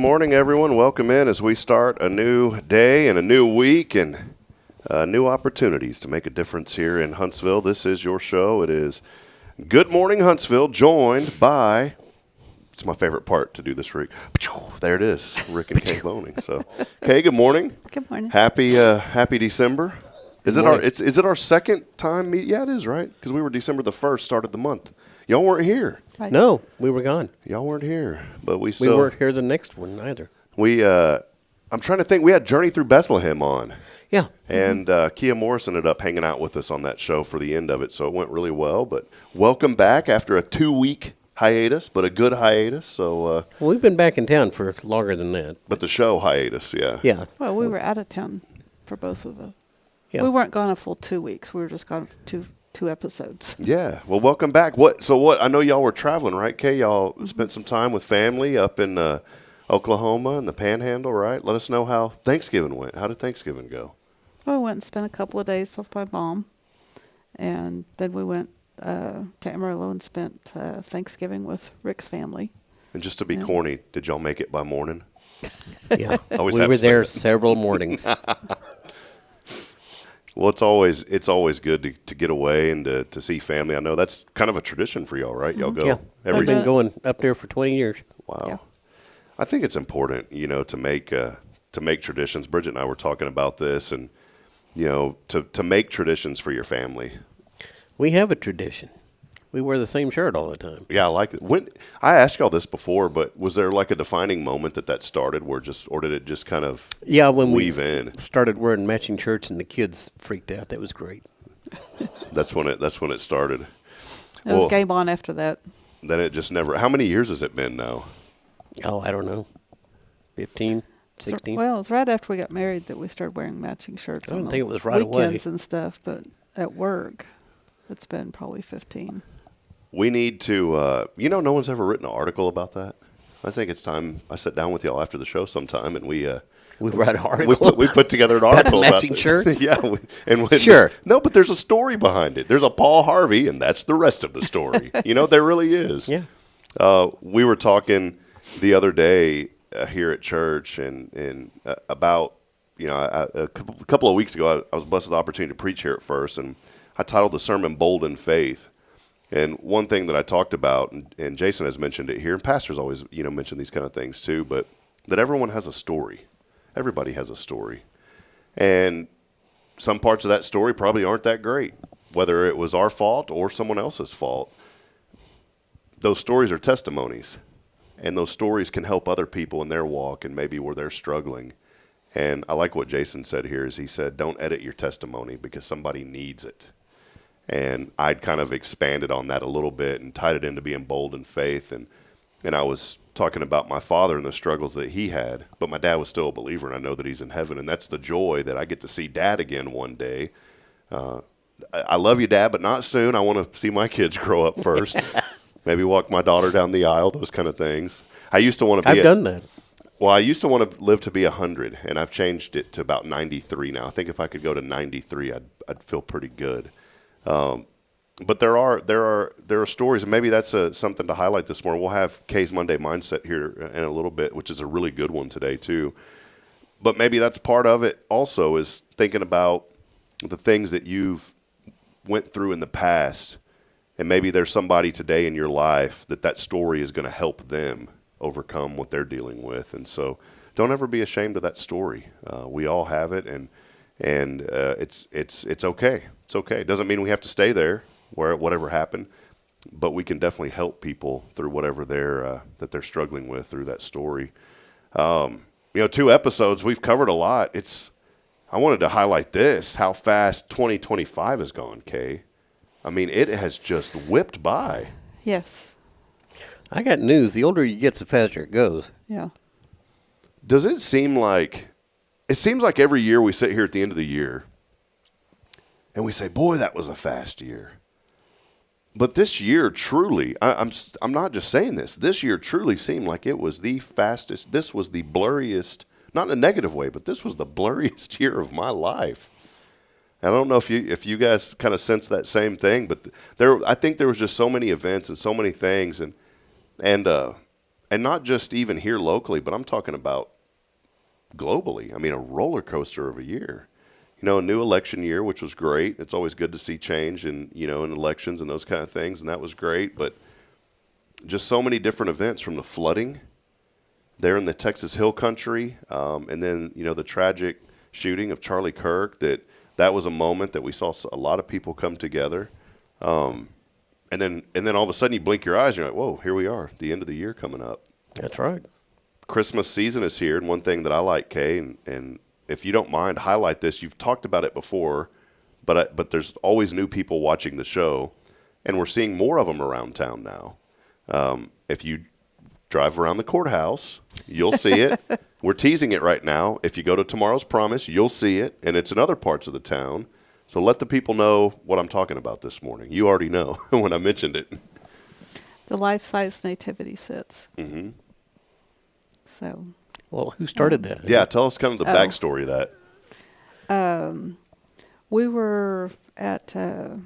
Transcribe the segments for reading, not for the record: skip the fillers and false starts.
morning, everyone. Welcome in as we start a new day and a new week and new opportunities to make a difference here in Huntsville. This is your show. It is Good Morning Huntsville, joined by, it's my favorite part to do this, Rick. There it is, Rick and Kay Boehning. So, Kay, good morning. Good morning. Happy December. Is it our second time meet? Yeah, it is, right? Because we were December the 1st, started the month. Y'all weren't here. Right. No, we were gone. Y'all weren't here, but we weren't here the next one either. I'm trying to think. We had Journey Through Bethlehem on. Yeah. And Kia Morris ended up hanging out with us on that show for the end of it, so it went really well. But welcome back after a 2-week hiatus, but a good hiatus. So well, we've been back in town for longer than that. But the show hiatus, yeah. Yeah. Well, we were out of town for both of them. Yeah. We weren't gone a full 2 weeks. We were just gone for two episodes. Yeah. Well, welcome back. I know y'all were traveling, right, Kay? Y'all spent some time with family up in Oklahoma and the Panhandle, right? Let us know how Thanksgiving went. How did Thanksgiving go? Well, we went and spent a couple of days with my mom, and then we went to Amarillo and spent Thanksgiving with Rick's family. And just to be corny, did y'all make it by morning? Yeah. We were there several mornings. Well, it's always good to get away and to see family. I know that's kind of a tradition for y'all, right? Y'all go every We've been going up there for 20 years. Wow. Yeah. I think it's important, to make traditions. Bridget and I were talking about this, and to make traditions for your family. We have a tradition. We wear the same shirt all the time. Yeah, I like it. When I asked y'all this before, but was there like a defining moment that started, or did it just kind of when weave we in? Started wearing matching shirts and the kids freaked out. That was great. That's when it started. It was game on after that. Then it just never. How many years has it been now? Oh, I don't know. 15, 16. Well, it was right after we got married that we started wearing matching shirts. I don't think it was right away. Weekends and stuff, but at work, it's been probably 15. We need to, no one's ever written an article about that. I think it's time I sit down with y'all after the show sometime and we write an article. We put together an article about matching shirts. Yeah, Sure. No, but there's a story behind it. There's a Paul Harvey, and that's the rest of the story. There really is. Yeah. We were talking the other day here at church and about a couple of weeks ago I was blessed with the opportunity to preach here at First, and I titled the sermon "Bold in Faith." And one thing that I talked about, and Jason has mentioned it here, and pastors always, mention these kind of things too, but that everyone has a story. Everybody has a story. And some parts of that story probably aren't that great, whether it was our fault or someone else's fault. Those stories are testimonies, and those stories can help other people in their walk and maybe where they're struggling. And I like what Jason said here is he said, don't edit your testimony because somebody needs it. And I'd kind of expanded on that a little bit and tied it into being bold in faith. And I was talking about my father and the struggles that he had, but my dad was still a believer, and I know that he's in heaven. And that's the joy that I get to see Dad again one day. I love you, Dad, but not soon. I want to see my kids grow up first. Maybe walk my daughter down the aisle, those kind of things. I used to want to be I've done that. Well, I used to want to live to be 100, and I've changed it to about 93 now. I think if I could go to 93, I'd feel pretty good. But there are stories, and maybe that's something to highlight this morning. We'll have Kay's Monday Mindset here in a little bit, which is a really good one today too. But maybe that's part of it also, is thinking about the things that you've went through in the past, and maybe there's somebody today in your life that story is going to help them overcome what they're dealing with. And so don't ever be ashamed of that story. We all have it, and it's okay. It's okay. It doesn't mean we have to stay there where whatever happened, but we can definitely help people through whatever they're struggling with through that story. 2 episodes, we've covered a lot. I wanted to highlight this, how fast 2025 has gone, Kay. I mean, it has just whipped by. Yes. I got news. The older you get, the faster it goes. Yeah. Does it seem like every year we sit here at the end of the year and we say, boy, that was a fast year. But this year truly, I'm not just saying this. This year truly seemed like it was the fastest. This was the blurriest, not in a negative way, but this was the blurriest year of my life. I don't know if you guys kind of sense that same thing, but I think there was just so many events and so many things, and And not just even here locally, but I'm talking about globally. I mean, a roller coaster of a year. You know, a new election year, which was great. It's always good to see change in elections and those kind of things, and that was great. But just so many different events, from the flooding there in the Texas Hill Country, and then, the tragic shooting of Charlie Kirk, that was a moment that we saw a lot of people come together. And then all of a sudden you blink your eyes and you're like, whoa, here we are, the end of the year coming up. That's right. Christmas season is here, and one thing that I like, Kay, and if you don't mind, highlight this. You've talked about it before, but there's always new people watching the show, and we're seeing more of them around town now. If you drive around the courthouse, you'll see it. We're teasing it right now. If you go to Tomorrow's Promise, you'll see it, and it's in other parts of the town. So let the people know what I'm talking about this morning. You already know when I mentioned it. The life-size nativity sets. Mm-hmm. So. Well, who started that? Yeah, tell us kind of the backstory of that. We were at the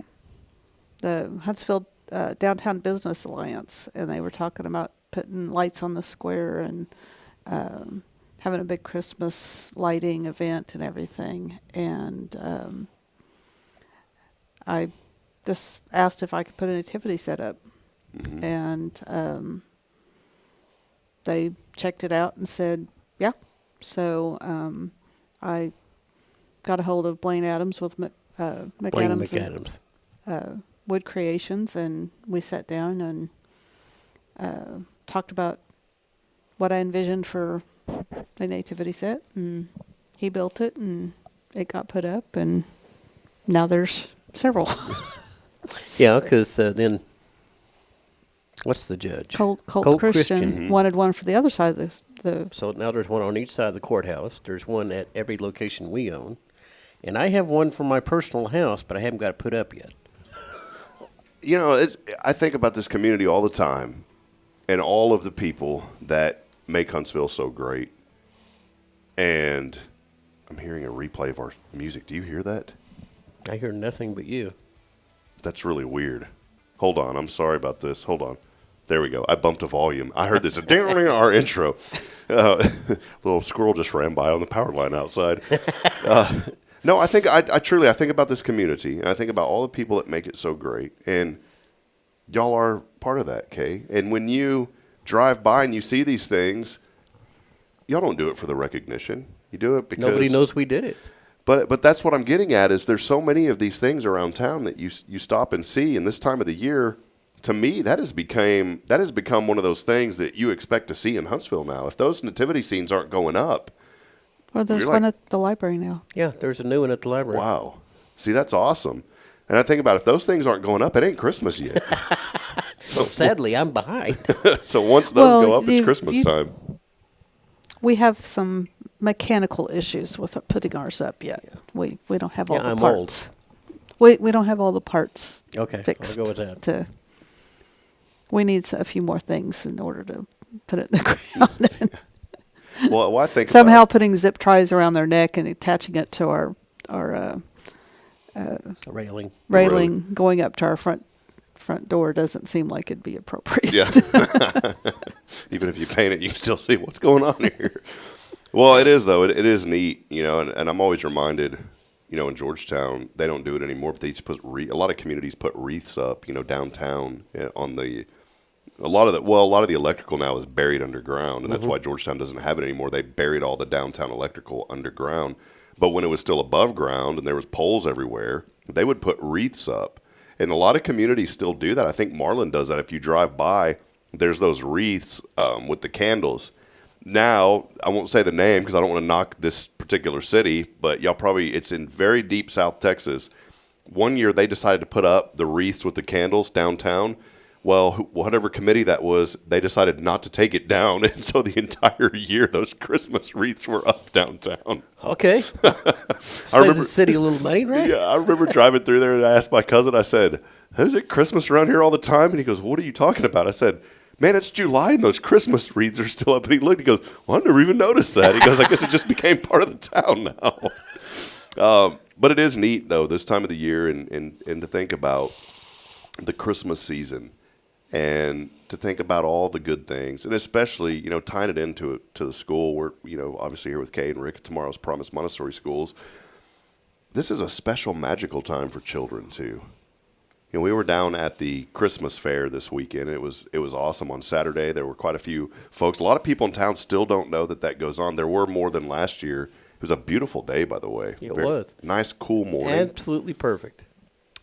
Huntsville Downtown Business Alliance, and they were talking about putting lights on the square and having a big Christmas lighting event and everything. And I just asked if I could put a nativity set up. Mm-hmm. And they checked it out and said, yeah. So I got a hold of Blaine Adams with McAdams. And, Wood Creations, and we sat down and talked about what I envisioned for the nativity set, and he built it, and it got put up, and now there's several. Yeah, because then what's the judge? Colt Christian wanted one for the other side of the. So now there's one on each side of the courthouse. There's one at every location we own, and I have one for my personal house, but I haven't got it put up yet. I think about this community all the time, and all of the people that make Huntsville so great. And I'm hearing a replay of our music. Do you hear that? I hear nothing but you. That's really weird. Hold on. I'm sorry about this. Hold on. There we go. I bumped a volume. I heard this. Our intro. Little squirrel just ran by on the power line outside. No, I think I truly think about this community, and I think about all the people that make it so great. And y'all are part of that, Kay. And when you drive by and you see these things, y'all don't do it for the recognition. You do it because nobody knows we did it. But that's what I'm getting at, is there's so many of these things around town that you stop and see. And this time of the year, to me, that has become one of those things that you expect to see in Huntsville now. If those nativity scenes aren't going up. Well, there's one at the library now. Yeah, there's a new one at the library. Wow. See, that's awesome. And I think about, if those things aren't going up, it ain't Christmas yet. So sadly, I'm behind. So once those go up, it's Christmas time. We have some mechanical issues with putting ours up yet. Yeah. We don't have all the parts. Old. We don't have all the parts fixed. I'll go with that. We need a few more things in order to put it in the ground. Well, I think somehow putting zip ties around their neck and attaching it to our railing going up to our front door doesn't seem like it'd be appropriate. Yeah. Even if you paint it, you can still see what's going on here. Well, it is, though. It is neat, and I'm always reminded, in Georgetown, they don't do it anymore, but they just put a lot of communities put wreaths up, downtown on the. A lot of the electrical now is buried underground, and that's why Georgetown doesn't have it anymore. They buried all the downtown electrical underground. But when it was still above ground and there was poles everywhere, they would put wreaths up. And a lot of communities still do that. I think Marlin does that. If you drive by, there's those wreaths with the candles. Now, I won't say the name because I don't want to knock this particular city, but it's in very deep South Texas. One year they decided to put up the wreaths with the candles downtown. Well, whatever committee that was, they decided not to take it down. And so the entire year, those Christmas wreaths were up downtown. Okay. I remember the city a little money, right? Yeah, I remember driving through there, and I asked my cousin, I said, is it Christmas around here all the time? And he goes, what are you talking about? I said, man, it's July, and those Christmas wreaths are still up. And he looked, he goes, well, I never even noticed that. He goes, I guess it just became part of the town now. But it is neat, though, this time of the year, and to think about the Christmas season. and to think about all the good things, and especially, tying it into to the school. We're, obviously here with Kay and Rick at Tomorrow's Promise Montessori Schools. This is a special, magical time for children too. We were down at the Christmas fair this weekend. It was awesome. On Saturday, there were quite a few folks. A lot of people in town still don't know that goes on. There were more than last year. It was a beautiful day, by the way. It was. Nice, cool morning. Absolutely perfect.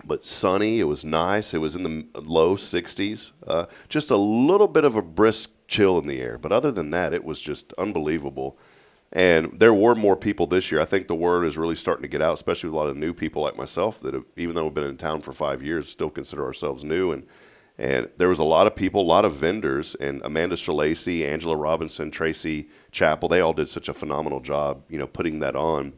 But sunny. It was nice. It was in the low 60s. Just a little bit of a brisk chill in the air. But other than that, it was just unbelievable. And there were more people this year. I think the word is really starting to get out, especially with a lot of new people like myself that have, even though we've been in town for 5 years, still consider ourselves new. And there was a lot of people, a lot of vendors, and Amanda Shalacy, Angela Robinson, Tracy Chappell, they all did such a phenomenal job, putting that on.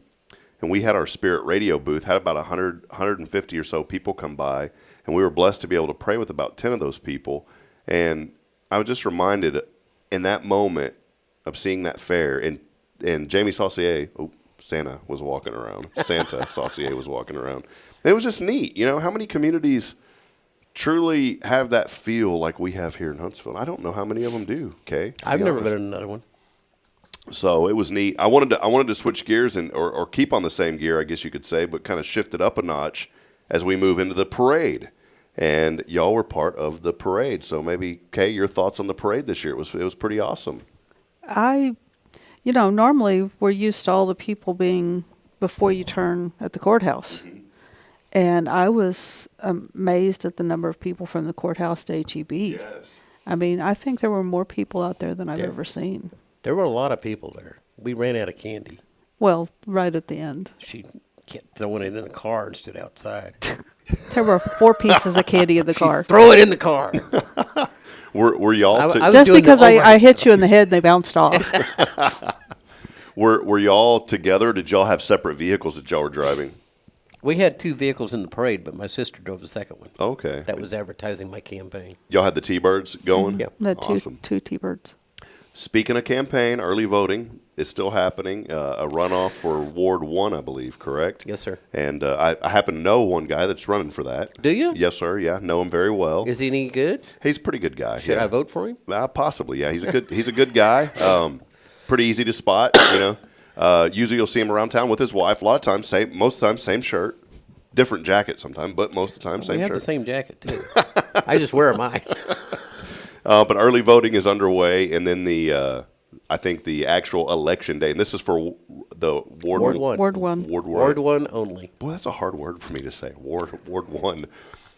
And we had our Spirit Radio booth, had about 150 or so people come by, and we were blessed to be able to pray with about 10 of those people. And I was just reminded in that moment of seeing that fair, and Jamie Saucier, Santa was walking around. Santa Saucier was walking around. And it was just neat. How many communities truly have that feel like we have here in Huntsville? I don't know how many of them do, Kay. I've never been in another one. So it was neat. I wanted to switch gears or keep on the same gear, I guess you could say, but kind of shift it up a notch as we move into the parade. And y'all were part of the parade. So maybe, Kay, your thoughts on the parade this year. It was pretty awesome. Normally we're used to all the people being before you turn at the courthouse. Mm-hmm. And I was amazed at the number of people from the courthouse to HEB. Yes. I mean, I think there were more people out there than I've ever seen. There were a lot of people there. We ran out of candy. Well, right at the end. She kept throwing it in the car and stood outside. There were 4 pieces of candy in the car. Throw it in the car. Were y'all just because I hit you in the head and they bounced off. Were y'all together? Did y'all have separate vehicles that y'all were driving? We had 2 vehicles in the parade, but my sister drove the second one. Okay. That was advertising my campaign. Y'all had the T-Birds going? Yeah. The awesome. two T-Birds. Speaking of campaign, early voting is still happening. A runoff for Ward 1, I believe, correct? Yes, sir. And I happen to know one guy that's running for that. Do you? Yes, sir. Yeah, know him very well. Is he any good? He's a pretty good guy. Should I vote for him? Possibly, yeah. He's a good guy. Pretty easy to spot, Usually you'll see him around town with his wife. A lot of times, most of the time, same shirt. Different jacket sometimes, but most of the time, same shirt. We have the same jacket, too. I just wear mine. But early voting is underway, and then I think the actual election day, and this is for the Ward 1. Ward 1. Ward 1 only. Boy, that's a hard word for me to say. Ward 1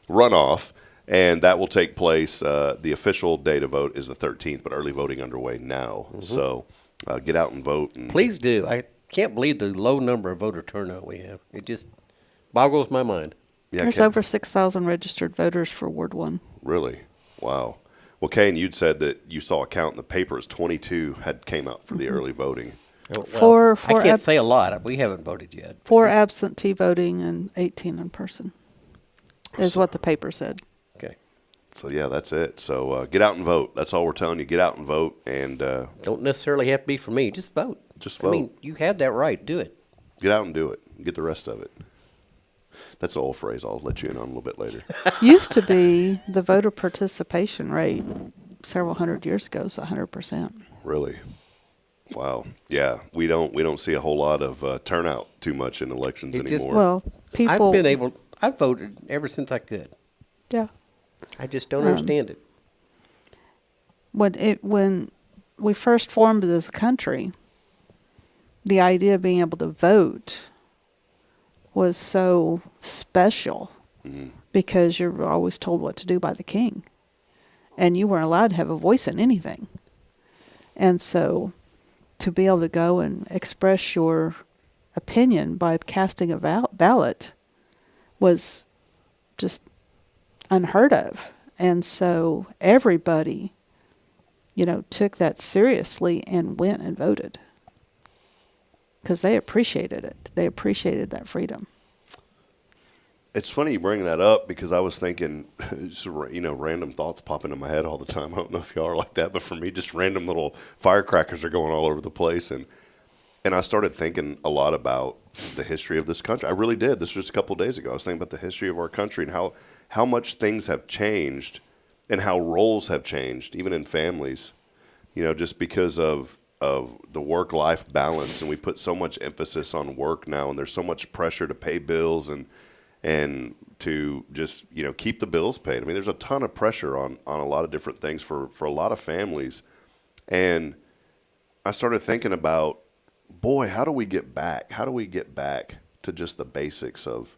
runoff, and that will take place. The official day to vote is the 13th, but early voting underway now. Mm-hmm. So get out and vote. Please do. I can't believe the low number of voter turnout we have. It just boggles my mind. Yeah, There's over 6,000 registered voters for Ward 1. Really? Wow. Well, Kane, you'd said that you saw a count in the papers. 22 came out for the early voting. Well, I can't say a lot. We haven't voted yet. 4 absentee voting and 18 in person is what the paper said. Okay. So, yeah, that's it. So get out and vote. That's all we're telling you. Get out and vote. And don't necessarily have to be for me. Just vote. Just vote. I mean, you had that right. Do it. Get out and do it. Get the rest of it. That's an old phrase I'll let you in on a little bit later. Used to be the voter participation rate several hundred years ago is 100%. Really? Wow. Yeah, we don't see a whole lot of turnout too much in elections anymore. I've voted ever since I could. Yeah. I just don't understand it. When we first formed as a country, the idea of being able to vote was so special because you're always told what to do by the king. And you weren't allowed to have a voice in anything. And so to be able to go and express your opinion by casting a ballot was just unheard of. And so everybody, took that seriously and went and voted. Because they appreciated it. They appreciated that freedom. It's funny you bring that up because I was thinking, just, random thoughts pop into my head all the time. I don't know if y'all are like that, but for me, just random little firecrackers are going all over the place. And I started thinking a lot about the history of this country. I really did. This was just a couple of days ago. I was thinking about the history of our country and how much things have changed and how roles have changed, even in families, just because of the work-life balance, and we put so much emphasis on work now, and there's so much pressure to pay bills and to just, keep the bills paid. I mean, there's a ton of pressure on a lot of different things for a lot of families. And I started thinking about, boy, how do we get back? How do we get back to just the basics of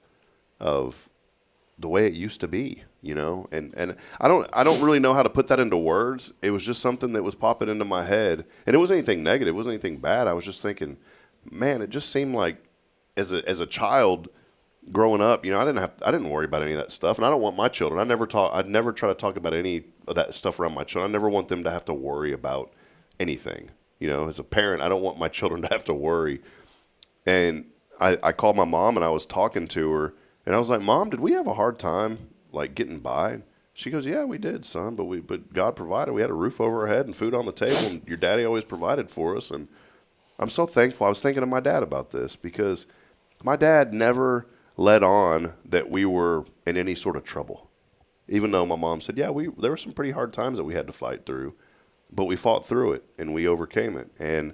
the way it used to be, And I don't really know how to put that into words. It was just something that was popping into my head, and it wasn't anything negative. It wasn't anything bad. I was just thinking, man, it just seemed like as a child growing up, I didn't worry about any of that stuff, and I don't want my children. I'd never try to talk about any of that stuff around my children. I never want them to have to worry about anything. As a parent, I don't want my children to have to worry. And I called my mom, and I was talking to her, and I was like, Mom, did we have a hard time like getting by? She goes, yeah, we did, son, but God provided. We had a roof over our head and food on the table, and your daddy always provided for us. And I'm so thankful. I was thinking of my dad about this, because my dad never let on that we were in any sort of trouble, even though my mom said, yeah, there were some pretty hard times that we had to fight through, but we fought through it and we overcame it. And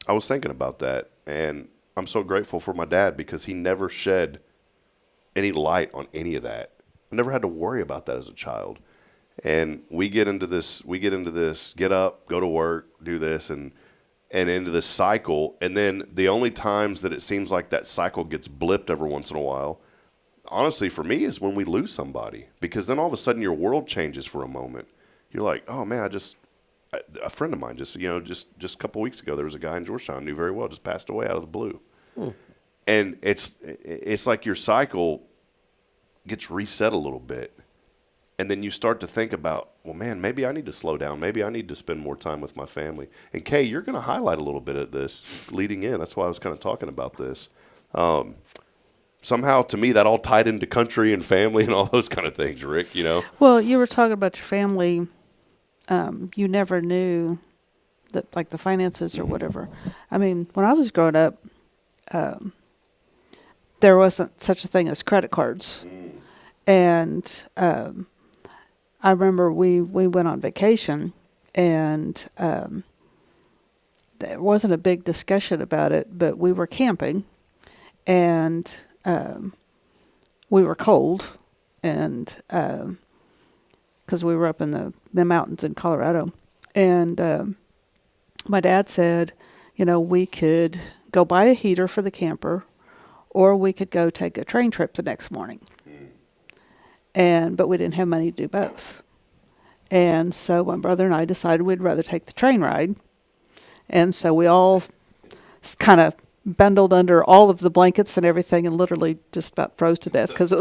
I was thinking about that, and I'm so grateful for my dad, because he never shed any light on any of that. I never had to worry about that as a child. And we get into this, get up, go to work, do this, and into this cycle. And then the only times that it seems like that cycle gets blipped every once in a while, honestly, for me, is when we lose somebody, because then all of a sudden your world changes for a moment. You're like, oh man, a friend of mine just a couple weeks ago, there was a guy in Georgetown I knew very well, just passed away out of the blue. And it's like your cycle gets reset a little bit. And then you start to think about, well, man, maybe I need to slow down. Maybe I need to spend more time with my family. And Kay, you're going to highlight a little bit of this leading in. That's why I was kind of talking about this. Somehow, to me, that all tied into country and family and all those kind of things, Rick, Well, you were talking about your family. You never knew that, like the finances or whatever. I mean, when I was growing up, there wasn't such a thing as credit cards. And I remember we went on vacation, and there wasn't a big discussion about it, but we were camping, and we were cold, and because we were up in the mountains in Colorado. And my dad said, we could go buy a heater for the camper, or we could go take a train trip the next morning. But we didn't have money to do both. And so my brother and I decided we'd rather take the train ride. And so we all kind of bundled under all of the blankets and everything, and literally just about froze to death because it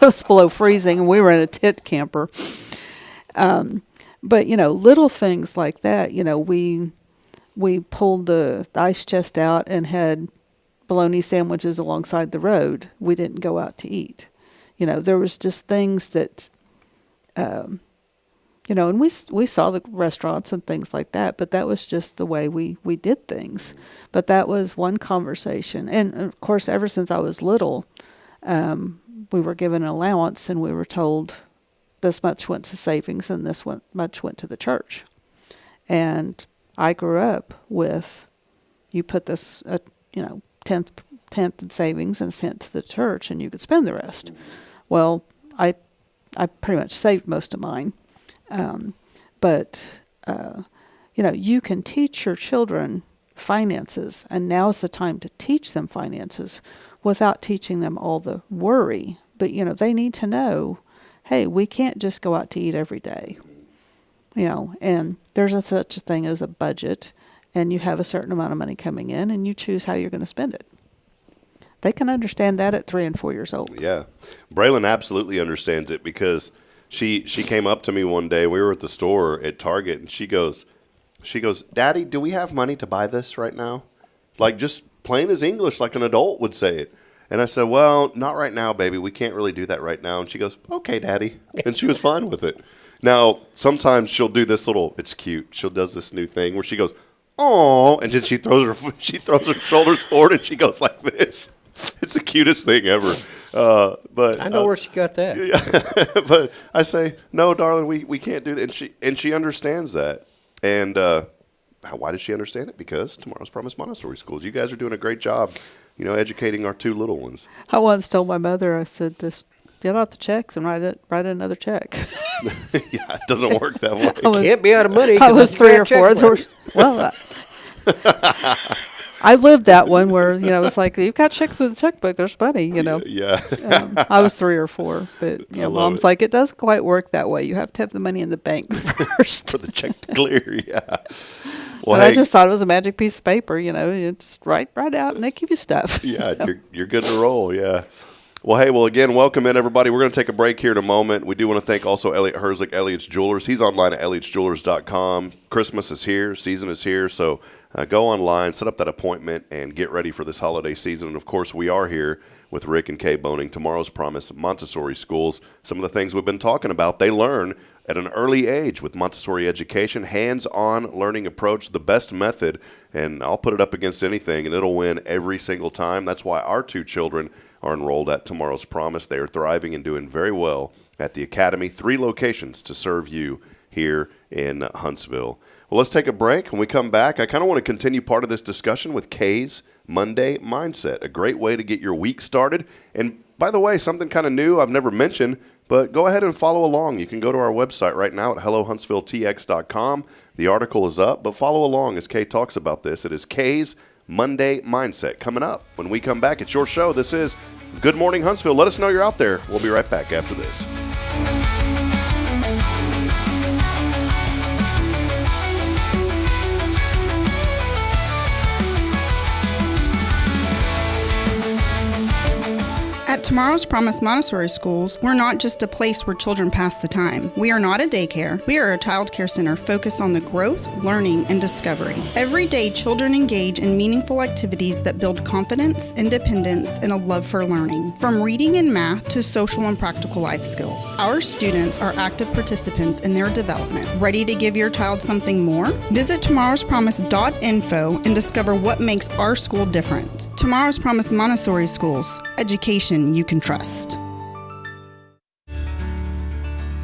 was below freezing, and we were in a tent camper. But little things like that. We pulled the ice chest out and had bologna sandwiches alongside the road. We didn't go out to eat. There was just things that, and we saw the restaurants and things like that, but that was just the way we did things. But that was one conversation. And, of course, ever since I was little, we were given an allowance, and we were told this much went to savings and this much went to the church. And I grew up with, you put this, tenth in savings and sent to the church, and you could spend the rest. Well, I pretty much saved most of mine. But you can teach your children finances, and now's the time to teach them finances without teaching them all the worry. But, they need to know, hey, we can't just go out to eat every day. And there's such a thing as a budget, and you have a certain amount of money coming in, and you choose how you're going to spend it. They can understand that at 3 and 4 years old. Yeah. Braylon absolutely understands it, because she came up to me one day. We were at the store at Target, and she goes, Daddy, do we have money to buy this right now? Like, just plain as English, like an adult would say it. And I said, well, not right now, baby. We can't really do that right now. And she goes, okay, Daddy. And she was fine with it. Now, sometimes she'll do this it's cute. She does this new thing where she goes, oh, and then she throws her shoulders forward, and she goes like this. It's the cutest thing ever. But I know where she got that. Yeah, but I say, no, darling, we can't do that. And she understands that. And why does she understand it? Because Tomorrow's Promise Montessori Schools. You guys are doing a great job, educating our two little ones. I once told my mother, I said, just get out the checks and write another check. Yeah, it doesn't work that way. Can't be out of money. I was 3 or 4. I lived that one where, it's like, you've got checks in the checkbook, there's money, Yeah. I was 3 or 4, but, Mom's like, it doesn't quite work that way. You have to have the money in the bank first. For the check to clear, yeah. Well, I just thought it was a magic piece of paper, you just write out and they give you stuff. Yeah, you're good to roll, yeah. Well, again, welcome in, everybody. We're going to take a break here in a moment. We do want to thank also Elliot Herzlich, Elliot's Jewelers. He's online at elliotsjewelers.com. Christmas is here. Season is here. So go online, set up that appointment, and get ready for this holiday season. And, of course, we are here with Rick and Kay Boehning, Tomorrow's Promise Montessori Schools. Some of the things we've been talking about, they learn at an early age with Montessori education, hands-on learning approach, the best method. And I'll put it up against anything, and it'll win every single time. That's why our 2 children are enrolled at Tomorrow's Promise. They are thriving and doing very well at the Academy. 3 locations to serve you here in Huntsville. Well, let's take a break. When we come back, I kind of want to continue part of this discussion with KAYE'S Monday Mindset, a great way to get your week started. And by the way, something kind of new I've never mentioned, but go ahead and follow along. You can go to our website right now at hellohuntsvilletx.com. The article is up, but follow along as Kay talks about this. It is KAYE'S Monday Mindset coming up. When we come back, it's your show. This is Good Morning Huntsville. Let us know you're out there. We'll be right back after this. At Tomorrow's Promise Montessori Schools, we're not just a place where children pass the time. We are not a daycare. We are a child care center focused on the growth, learning, and discovery. Every day, children engage in meaningful activities that build confidence, independence, and a love for learning. From reading and math to social and practical life skills, our students are active participants in their development. Ready to give your child something more? Visit tomorrowspromise.info and discover what makes our school different. Tomorrow's Promise Montessori Schools. Education you can trust.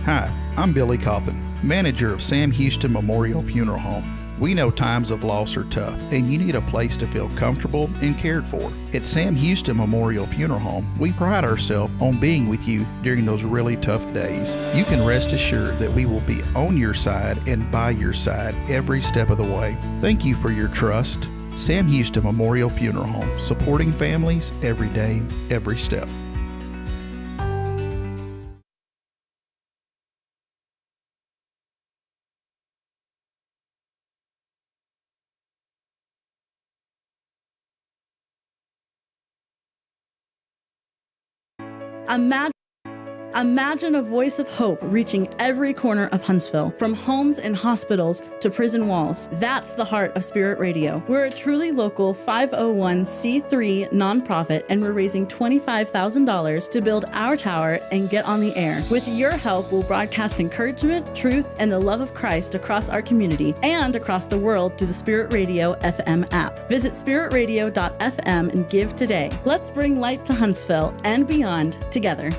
Hi, I'm Billy Cawthon, manager of Sam Houston Memorial Funeral Home. We know times of loss are tough, and you need a place to feel comfortable and cared for. At Sam Houston Memorial Funeral Home, we pride ourselves on being with you during those really tough days. You can rest assured that we will be on your side and by your side every step of the way. Thank you for your trust. Sam Houston Memorial Funeral Home, supporting families every day, every step. Imagine a voice of hope reaching every corner of Huntsville, from homes and hospitals to prison walls. That's the heart of Spirit Radio. We're a truly local 501c3 nonprofit, and we're raising $25,000 to build our tower and get on the air. With your help, we'll broadcast encouragement, truth, and the love of Christ across our community and across the world through the Spirit Radio FM app. Visit spiritradio.fm and give today. Let's bring light to Huntsville and beyond together.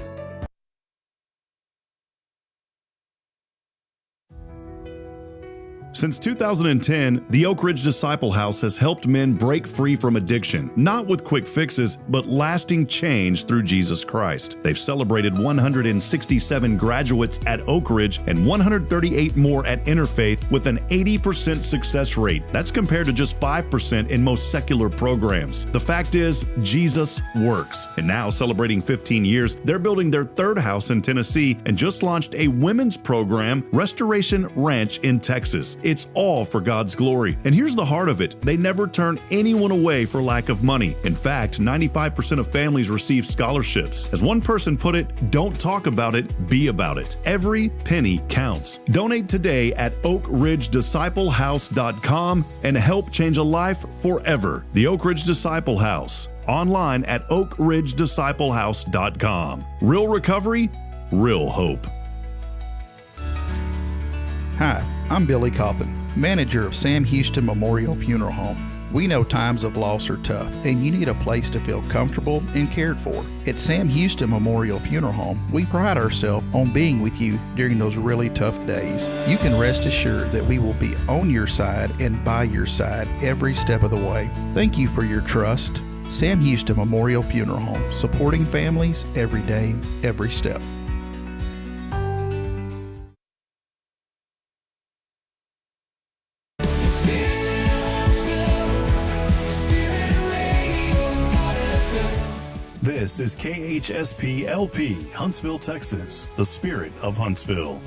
Since 2010, the Oak Ridge Disciple House has helped men break free from addiction, not with quick fixes, but lasting change through Jesus Christ. They've celebrated 167 graduates at Oak Ridge and 138 more at Interfaith with an 80% success rate. That's compared to just 5% in most secular programs. The fact is, Jesus works. And now, celebrating 15 years, they're building their 3rd house in Tennessee and just launched a women's program, Restoration Ranch in Texas. It's all for God's glory. And here's the heart of it. They never turn anyone away for lack of money. In fact, 95% of families receive scholarships. As one person put it, don't talk about it, be about it. Every penny counts. Donate today at oakridgedisciplehouse.com and help change a life forever. The Oak Ridge Disciple House. Online at oakridgedisciplehouse.com. Real recovery, real hope. Hi, I'm Billy Cawthon, manager of Sam Houston Memorial Funeral Home. We know times of loss are tough, and you need a place to feel comfortable and cared for. At Sam Houston Memorial Funeral Home, we pride ourselves on being with you during those really tough days. You can rest assured that we will be on your side and by your side every step of the way. Thank you for your trust. Sam Houston Memorial Funeral Home, supporting families every day, every step. This is KHSP LP, Huntsville, Texas, the spirit of Huntsville.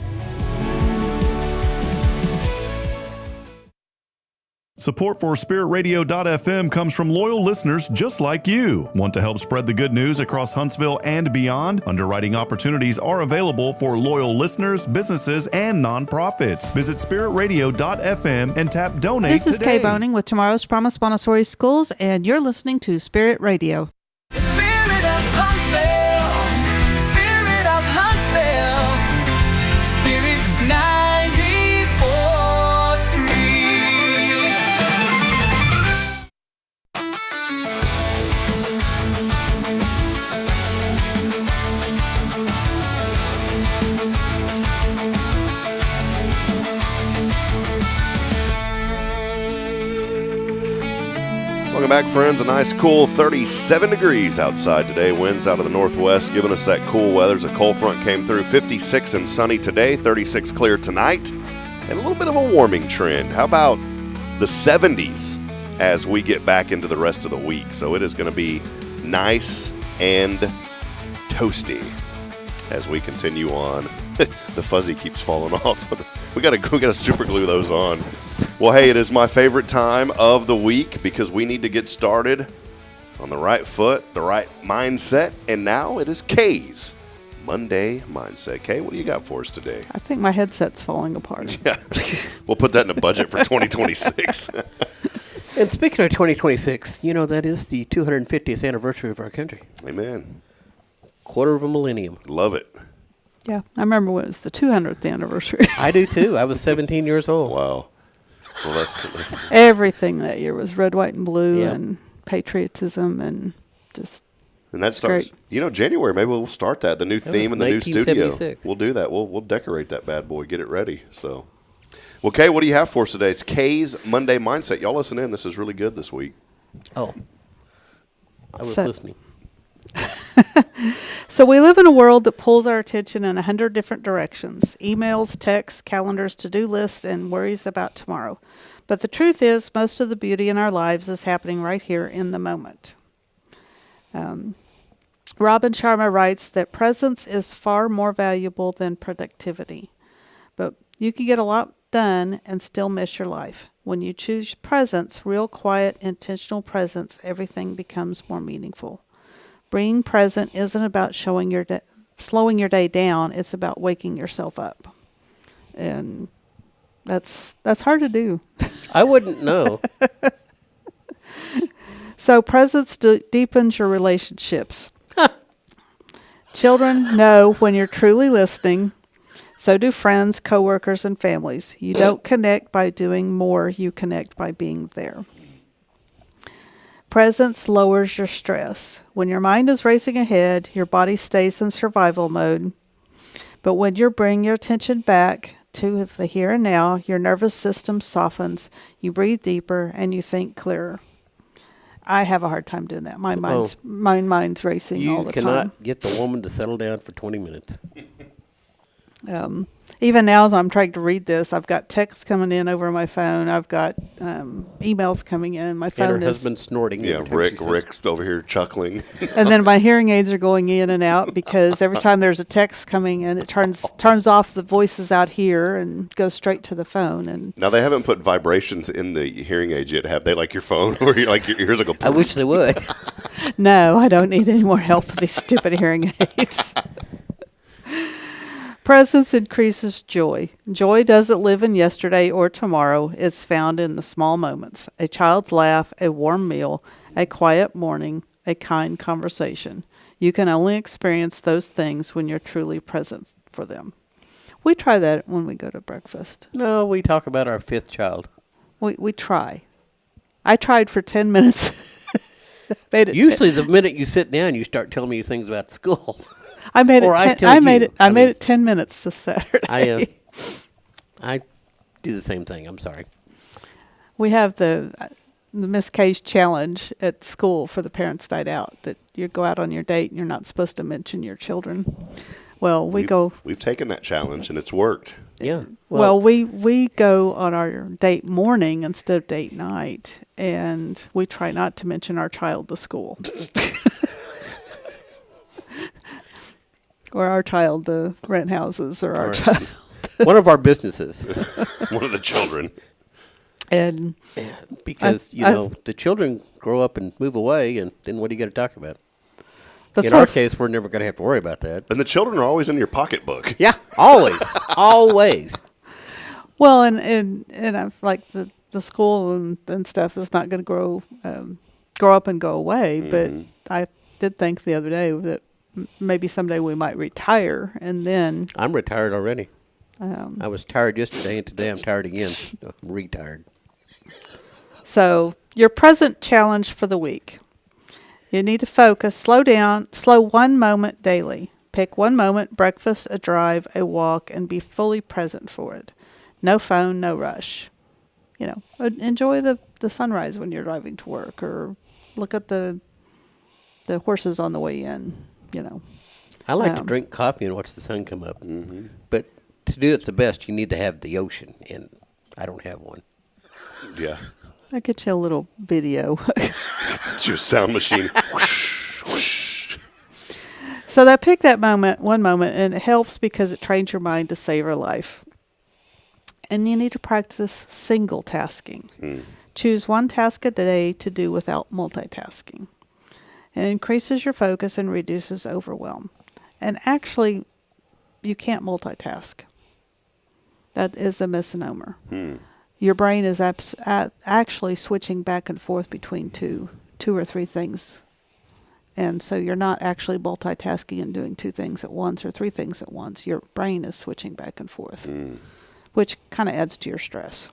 Support for SpiritRadio.fm comes from loyal listeners just like you. Want to help spread the good news across Huntsville and beyond? Underwriting opportunities are available for loyal listeners, businesses, and nonprofits. Visit SpiritRadio.fm and tap Donate This is today. Kay Boehning with Tomorrow's Promise Montessori Schools, and you're listening to Spirit Radio. Welcome back, friends. A nice, cool 37 degrees outside today. Winds out of the northwest, giving us that cool weather. As a cold front came through. 56 and sunny today, 36 clear tonight, and a little bit of a warming trend. How about the 70s as we get back into the rest of the week? So it is going to be nice and toasty as we continue on. The fuzzy keeps falling off. We gotta super glue those on. Well, hey, it is my favorite time of the week because we need to get started on the right foot, the right mindset, and now it is Kay's Monday Mindset. Kay, what do you got for us today? I think my headset's falling apart. Yeah, we'll put that in the budget for 2026. And speaking of 2026, you know, that is the 250th anniversary of our country. Amen. Quarter of a millennium. Love it. Yeah, I remember when it was the 200th anniversary. I do too. I was 17 years old. Wow. Well, that's Everything that year was red, white, and blue, Yep. and patriotism, and just and that starts, great. January. Maybe we'll start that. The new That theme was in the new studio. 1976. We'll do that. We'll decorate that bad boy. Get it ready. So, well, Kay, what do you have for us today? It's Kay's Monday Mindset. Y'all listen in. This is really good this week. Oh. I was So- listening. So we live in a world that pulls our attention in 100 different directions: emails, texts, calendars, to-do lists, and worries about tomorrow. But the truth is, most of the beauty in our lives is happening right here in the moment. Robin Sharma writes that presence is far more valuable than productivity. But you can get a lot done and still miss your life. When you choose presence, real quiet, intentional presence, everything becomes more meaningful. Being present isn't about slowing your day down. It's about waking yourself up, and that's hard to do. I wouldn't know. So presence deepens your relationships. Children know when you're truly listening. So do friends, coworkers, and families. You don't connect by doing more. You connect by being there. Presence lowers your stress. When your mind is racing ahead, your body stays in survival mode. But when you bring your attention back to the here and now, your nervous system softens, you breathe deeper, and you think clearer. I have a hard time doing that. My mind's racing all You the cannot time. get the woman to settle down for 20 minutes. Even now, as I'm trying to read this, I've got texts coming in over my phone. I've got emails coming in. My And phone her is, husband snorting. Yeah, every time she says- Rick's over here chuckling. and then my hearing aids are going in and out because every time there's a text coming in, it turns off the voices out here and goes straight to the phone. And Now, they haven't put vibrations in the hearing aids yet, have they? Like your phone, where you like your ears will go. I wish they would. no, I don't need any more help with these stupid hearing aids. Presence increases joy. Joy doesn't live in yesterday or tomorrow. It's found in the small moments. A child's laugh, a warm meal, a quiet morning, a kind conversation. You can only experience those things when you're truly present for them. We try that when we go to breakfast. No, we talk about our fifth child. We try. I tried for 10 minutes. Made it Usually, the minute you sit down, you start telling me things about school. I made or it. I 10, tell I made you. it. I I made mean- it 10 minutes this Saturday. I do the same thing. I'm sorry. We have the Miss K's challenge at school for the parents' night out, that you go out on your date and you're not supposed to mention your children. Well, We've taken that challenge and it's worked. Yeah. Well, we go on our date morning instead of date night, and we try not to mention our child to school. Or our child to rent houses, or our child. one of our businesses. One of the children. And Because, the children grow up and move away, and then what do you got to talk about? but In so our case, we're never going to have to worry about that. And the children are always in your pocketbook. Yeah, always. Always. well, and I've, like the school and stuff is not going to grow up and go away. But I did think the other day that maybe someday we might retire, and then I'm retired already. I was tired yesterday, and today I'm tired again. I'm retired. So your present challenge for the week. You need to focus, slow down, slow one moment daily. Pick one moment, breakfast, a drive, a walk, and be fully present for it. No phone, no rush. Enjoy the sunrise when you're driving to work, or look at the horses on the way in, I like to drink coffee and watch the sun come up. Mm-hmm. But to do it the best, you need to have the ocean, and I don't have one. Yeah. I'll get you a little video. It's your sound machine. Whoosh, whoosh. So that pick that one moment, and it helps because it trains your mind to savor life. And you need to practice single tasking. Choose one task a day to do without multitasking. It increases your focus and reduces overwhelm. And actually, you can't multitask. That is a misnomer. Your brain is actually switching back and forth between two or three things. And so you're not actually multitasking and doing two things at once or three things at once. Your brain is switching back and forth, which kind of adds to your stress.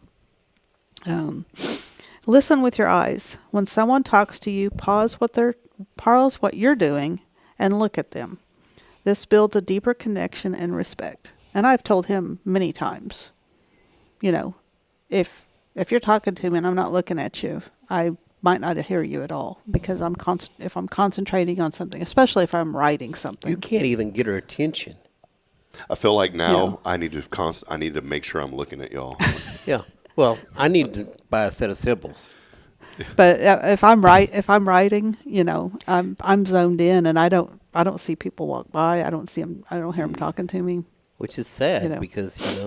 Listen with your eyes. When someone talks to you, pause what you're doing and look at them. This builds a deeper connection and respect. And I've told him many times, if you're talking to me and I'm not looking at you, I might not hear you at all, because if I'm concentrating on something, especially if I'm writing something. You can't even get her attention. I feel like now I need to make sure I'm looking at y'all. Yeah. Well, I need to buy a set of symbols. But if I'm writing, I'm zoned in, and I don't see people walk by. I don't see them. I don't hear them talking to me. Which is sad because,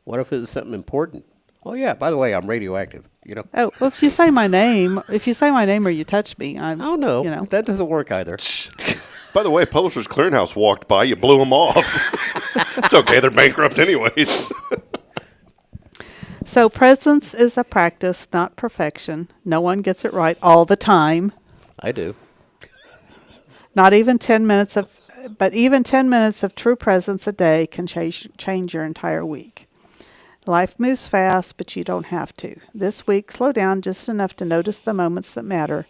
what if it was something important? Oh, yeah, by the way, I'm radioactive, Oh, well, if you say my name, or you touch me, I'm. Oh, no, that doesn't work either. By the way, Publishers Clearinghouse walked by. You blew them off. It's okay. They're bankrupt anyways. So presence is a practice, not perfection. No one gets it right all the time. I do. Not even 10 minutes but even 10 minutes of true presence a day can change your entire week. Life moves fast, but you don't have to. This week, slow down just enough to notice the moments that matter,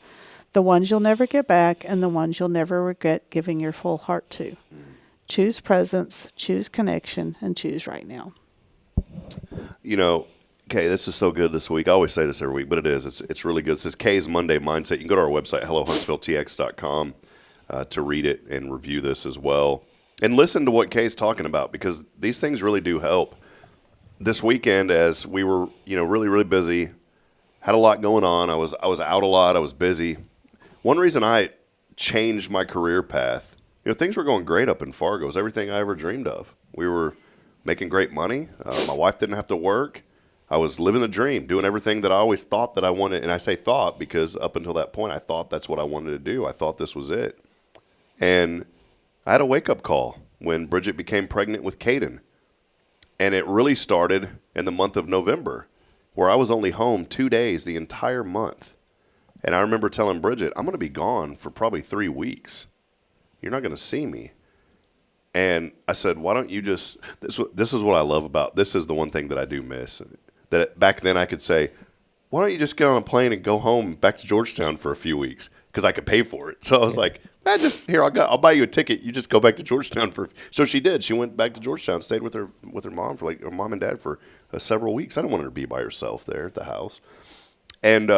the ones you'll never get back, and the ones you'll never regret giving your full heart to. Choose presence, choose connection, and choose right now. Okay, this is so good this week. I always say this every week, but it is. It's really good. It says KAYE'S Monday Mindset. You can go to our website, hellohuntsvilletx.com, to read it and review this as well. And listen to what KAYE'S talking about, because these things really do help. This weekend, as we were, really, really busy, had a lot going on. I was out a lot. I was busy. One reason I changed my career path, things were going great up in Fargo. It was everything I ever dreamed of. We were making great money. My wife didn't have to work. I was living the dream, doing everything that I always thought that I wanted. And I say thought because up until that point, I thought that's what I wanted to do. I thought this was it. And I had a wake-up call when Bridget became pregnant with Caden. And it really started in the month of November, where I was only home 2 days the entire month. And I remember telling Bridget, I'm going to be gone for probably 3 weeks. You're not going to see me. And I said, why don't you just, this is what I love about, this is the one thing that I do miss. That back then I could say, why don't you just get on a plane and go home back to Georgetown for a few weeks? Because I could pay for it. So I was like, man, just here, I'll buy you a ticket. You just go back to Georgetown So she did. She went back to Georgetown, stayed with her mom for her mom and dad for several weeks. I didn't want her to be by herself there at the house. And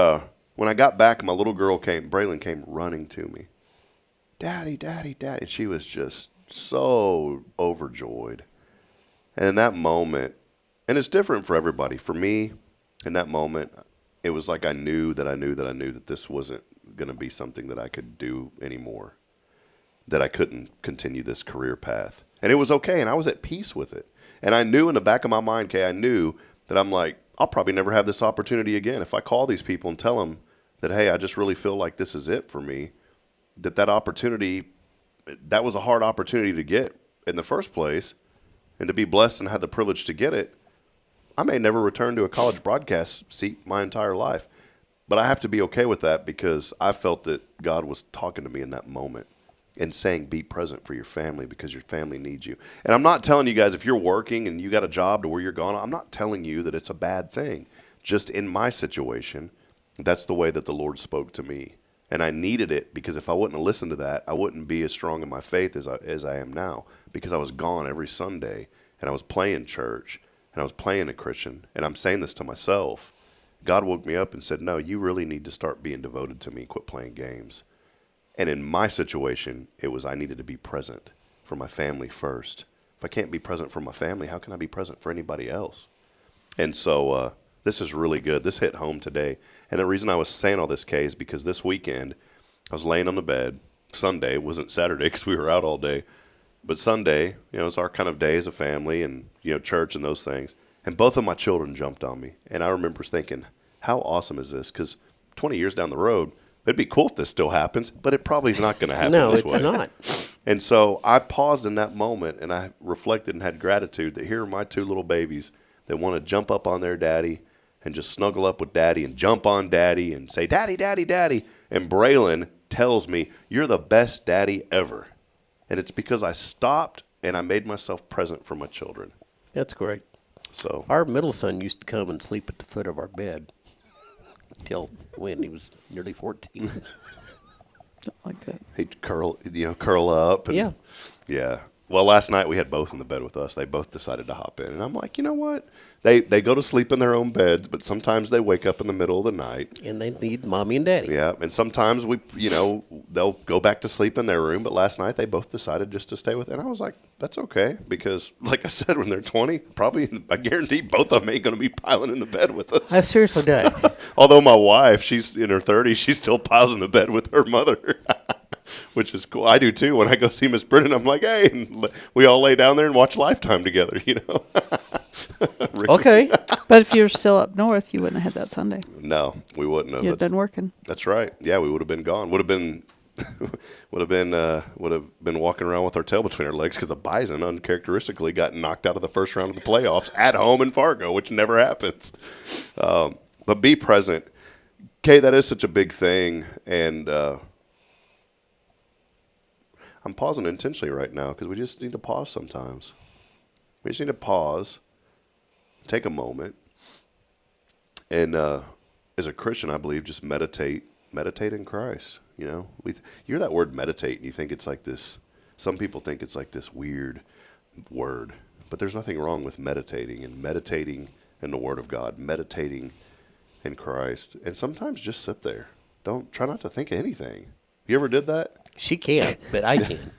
when I got back, my little girl Braylon came running to me. Daddy, Daddy, Daddy. And she was just so overjoyed. And in that moment, and it's different for everybody. For me, in that moment, it was like I knew that this wasn't going to be something that I could do anymore, that I couldn't continue this career path. And it was okay, and I was at peace with it. And I knew in the back of my mind, I knew that I'm like, I'll probably never have this opportunity again. If I call these people and tell them that, hey, I just really feel like this is it for me, that opportunity, that was a hard opportunity to get in the first place, and to be blessed and have the privilege to get it, I may never return to a college broadcast seat my entire life. But I have to be okay with that because I felt that God was talking to me in that moment and saying, be present for your family because your family needs you. And I'm not telling you guys, if you're working and you got a job to where you're gone, I'm not telling you that it's a bad thing. Just in my situation, that's the way that the Lord spoke to me. And I needed it because if I wouldn't have listened to that, I wouldn't be as strong in my faith as I am now, because I was gone every Sunday and I was playing church and I was playing a Christian. And I'm saying this to myself. God woke me up and said, no, you really need to start being devoted to me, quit playing games. And in my situation, it was I needed to be present for my family first. If I can't be present for my family, how can I be present for anybody else? And so this is really good. This hit home today. And the reason I was saying all this, Kay, is because this weekend I was laying on the bed. Sunday, it wasn't Saturday because we were out all day. But Sunday, it's our kind of day as a family and, church and those things. And both of my children jumped on me. And I remember thinking, how awesome is this? Because 20 years down the road, it'd be cool if this still happens, but it probably is not going to happen this way. No, it's not. And so I paused in that moment and I reflected and had gratitude that here are my two little babies that want to jump up on their daddy and just snuggle up with daddy and jump on daddy and say, daddy, daddy, daddy. And Braylon tells me, you're the best daddy ever. And it's because I stopped and I made myself present for my children. That's great. So our middle son used to come and sleep at the foot of our bed till when he was nearly 14. Like that. he'd curl up. And, yeah. Well, last night we had both in the bed with us. They both decided to hop in. And I'm like, you know what? They go to sleep in their own beds, but sometimes they wake up in the middle of the night. And they need mommy and daddy. Yeah, and sometimes they'll go back to sleep in their room, but last night they both decided just to stay with it. And I was like, that's okay, because like I said, when they're 20, probably, I guarantee both of them ain't going to be piling in the bed with us. I seriously doubt. Although my wife, she's in her 30s, she still piles in the bed with her mother. Which is cool. I do too. When I go see Miss Brennan, I'm like, hey, and we all lay down there and watch Lifetime together, Okay. But if you were still up north, you wouldn't have had that Sunday. No, we wouldn't have. You'd have been working. That's right. Yeah, we would have been gone. Would have been walking around with our tail between our legs because the Bison uncharacteristically got knocked out of the first round of the playoffs at home in Fargo, which never happens. But be present. Kay, that is such a big thing, and I'm pausing intentionally right now because we just need to pause sometimes. We just need to pause, take a moment, and as a Christian, I believe, just meditate in Christ. You hear that word meditate, and you think it's like this. Some people think it's like this weird word, but there's nothing wrong with meditating in the Word of God, meditating in Christ, and sometimes just sit there. Don't try not to think of anything. You ever did that? She can't, but I can.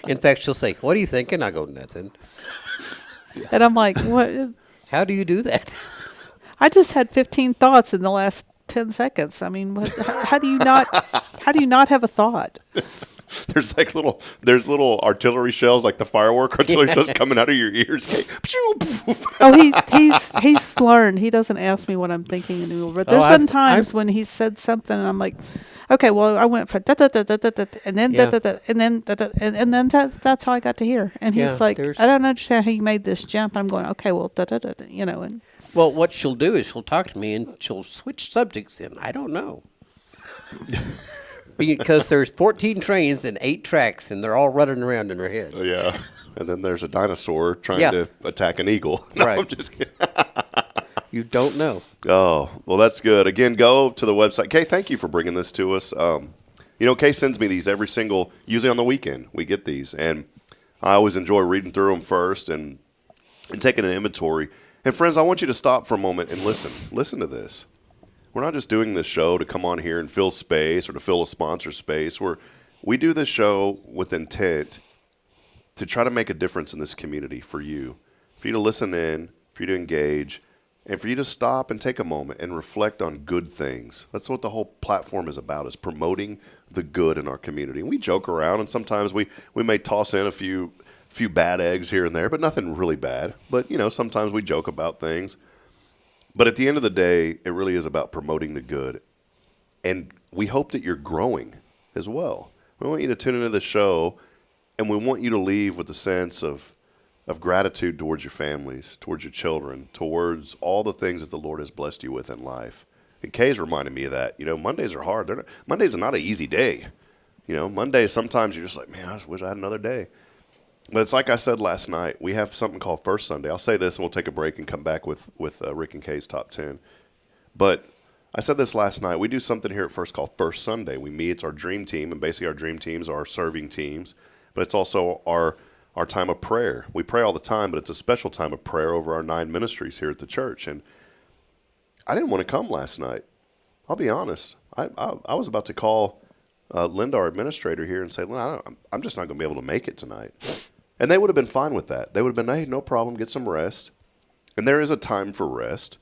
In fact, she'll say, what are you thinking? I go, nothing. And I'm like, what? How do you do that? I just had 15 thoughts in the last 10 seconds. I mean, how do you not have a thought? There's little artillery shells, like the firework artillery shells coming out of your ears. Oh, he's learned. He doesn't ask me what I'm thinking anymore. But there's been times when he said something, and I'm like, okay, well, I went for da da da da da da, and then da da da, and then da da, and then that's how I got to here. And he's like, I don't understand how you made this jump. I'm going, okay, well, da da da, and. Well, what she'll do is she'll talk to me and she'll switch subjects, and I don't know. Because there's 14 trains and 8 tracks, and they're all running around in her head. Yeah. And then there's a dinosaur trying to attack an eagle. No, right. I'm just kidding. You don't know. Oh, well, that's good. Again, go to the website. Kay, thank you for bringing this to us. Kay sends me these usually on the weekend, we get these. And I always enjoy reading through them first and taking an inventory. And friends, I want you to stop for a moment and listen. Listen to this. We're not just doing this show to come on here and fill space or to fill a sponsor space. We do this show with intent to try to make a difference in this community for you to listen in, for you to engage, and for you to stop and take a moment and reflect on good things. That's what the whole platform is about, is promoting the good in our community. And we joke around, and sometimes we may toss in a few bad eggs here and there, but nothing really bad. But, sometimes we joke about things. But at the end of the day, it really is about promoting the good. And we hope that you're growing as well. We want you to tune into the show, and we want you to leave with a sense of gratitude towards your families, towards your children, towards all the things that the Lord has blessed you with in life. And Kay's reminded me of that. Mondays are hard. Mondays are not an easy day. Mondays, sometimes you're just like, man, I just wish I had another day. But it's like I said last night, we have something called First Sunday. I'll say this, and we'll take a break and come back with Rick and Kay's Top 10. But I said this last night. We do something here at First called First Sunday. We meet. It's our dream team, and basically our dream teams are our serving teams. But it's also our time of prayer. We pray all the time, but it's a special time of prayer over our 9 ministries here at the church. And I didn't want to come last night. I'll be honest. I was about to call Linda, our administrator here, and say, I'm just not going to be able to make it tonight. And they would have been fine with that. They would have been, hey, no problem, get some rest. And there is a time for rest.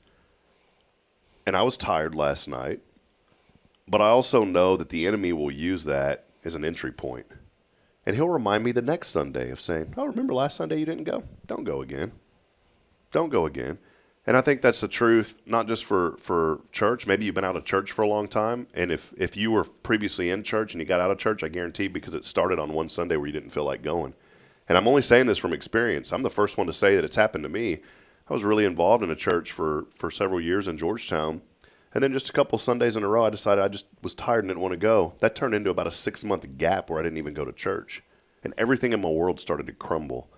And I was tired last night. But I also know that the enemy will use that as an entry point. And he'll remind me the next Sunday of saying, oh, remember last Sunday you didn't go? Don't go again. Don't go again. And I think that's the truth, not just for church. Maybe you've been out of church for a long time. And if you were previously in church and you got out of church, I guarantee because it started on one Sunday where you didn't feel like going. And I'm only saying this from experience. I'm the first one to say that it's happened to me. I was really involved in a church for several years in Georgetown. And then just a couple Sundays in a row, I decided I just was tired and didn't want to go. That turned into about a 6-month gap where I didn't even go to church. And everything in my world started to crumble